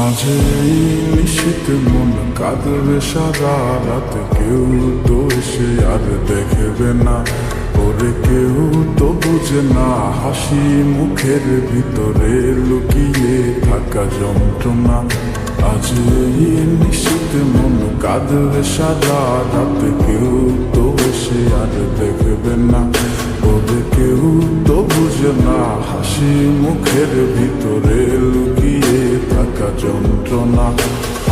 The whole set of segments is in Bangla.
আজ এই নিশীথ মন কাঁদবে সারা রাত, কেউ তো এসে আর দেখবে না, ওরে কেউ তো বুঝে না হাসি মুখের ভিতরে লুকিয়ে থাকা যন্ত্রণা। আজ এই নিশীথ মন কাঁদবে সারা রাত, কেউ তো এসে আর দেখবে না, ওরে কেউ তো বুঝে না হাসি মুখের ভিতরে লুকিয়ে থাকা যন্ত্রণা।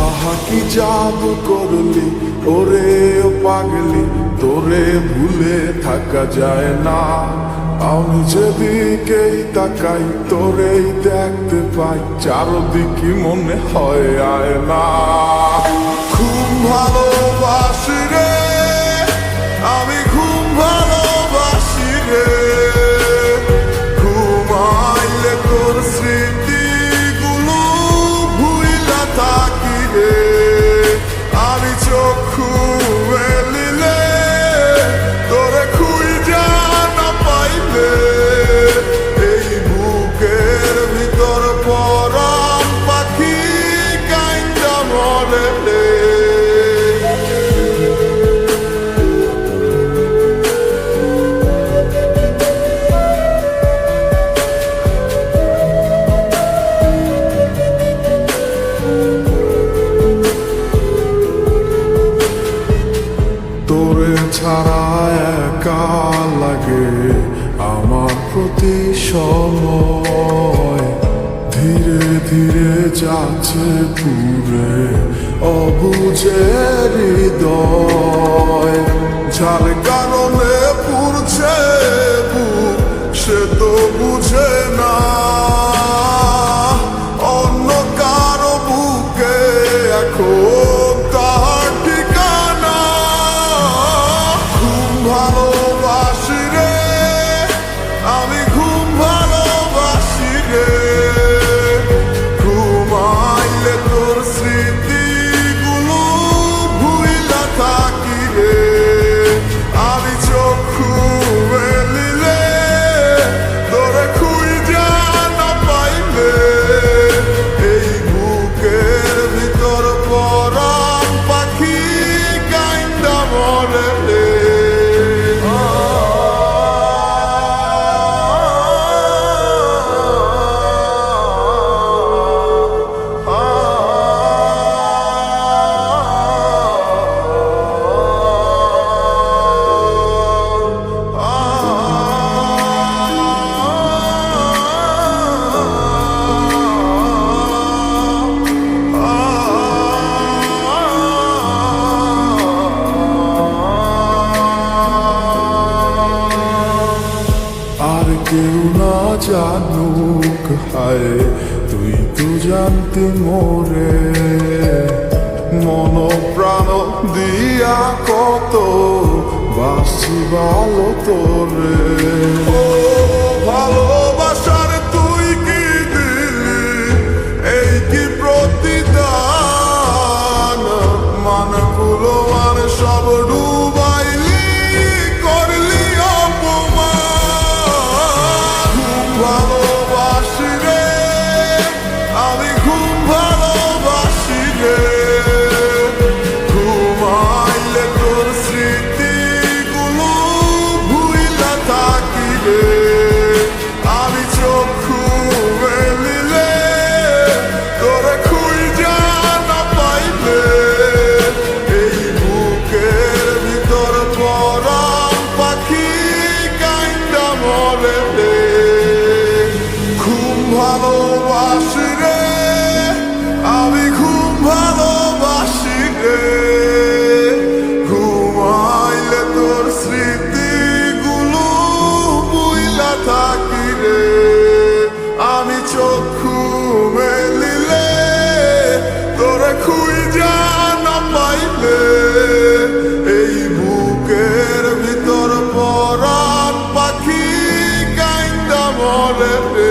আহা কি জাদু করলি ওরে ও পাগলি, তোরে ভুলে থাকা যায় না। আমি যেদিকেই তাকাই তোরেই দেখতে পাই, চারদিকে মনে হয় আয় না। খুব ভালোবাসি রে আমি, খুব ভালোবাসি রে, ঘুমাইলে তোর স্মৃতিগুলো ভুইলা থাকি রে। আমি চক্ষু মেলিলে তোরে খুঁজা না পাইলে, এই বুকের ভিতর পরাণ পাখি কাইন্দা মরে রে। তোরে ছাড়া একা লাগে আমার প্রতি সময়, ধীরে ধীরে যাচ্ছে পুরে অবুঝের হৃদয়। যার কারণে পুরছে বুক সে তো বুঝে না, অন্য কারো বুকে এখন তার ঠিকানা। খুব ভালোবাসি রে আমি, খুব ভালোবাসি রে, ঘুমাইলে তোর স্মৃতিগুলো ভুইলা থাকি রে। আমি চক্ষু মেলিলে তোরে খুঁজা না পাইলে, এই বুকের ভিতর পরাণ পাখি কাইন্দা মরে রে। আর কেউ না জানুক হায় তুই তো জানতি মোরে, মন প্রাণ দিয়া কত বাসি ভালো তোরে। ও ভালোবাসার তুই কি দিলি, এই কি প্রতিদান, মানগুলো মান সব ডুবাইলি, করলি অপমান। খুব ভালোবাসি রে আমি, খুব ভালোবাসি রে, ঘুমাইলে তোর স্মৃতিগুলো ভুইলা থাকি রে। আমি চক্ষু মেলিলে তোরে খুঁজা না পাইলে, এই বুকের ভিতর পরাণ পাখি কাইন্দা মরে রে। খুব ভালোবাসি রে আমি, খুব ভালোবাসি রে, ঘুমাইলে তোর স্মৃতিগুলো ভুইলা থাকি রে। আমি চক্ষু মেলিলে তোরে খুঁজা না পাইলে, এই বুকের ভিতর পরাণ পাখি কাইন্দা মরে রে।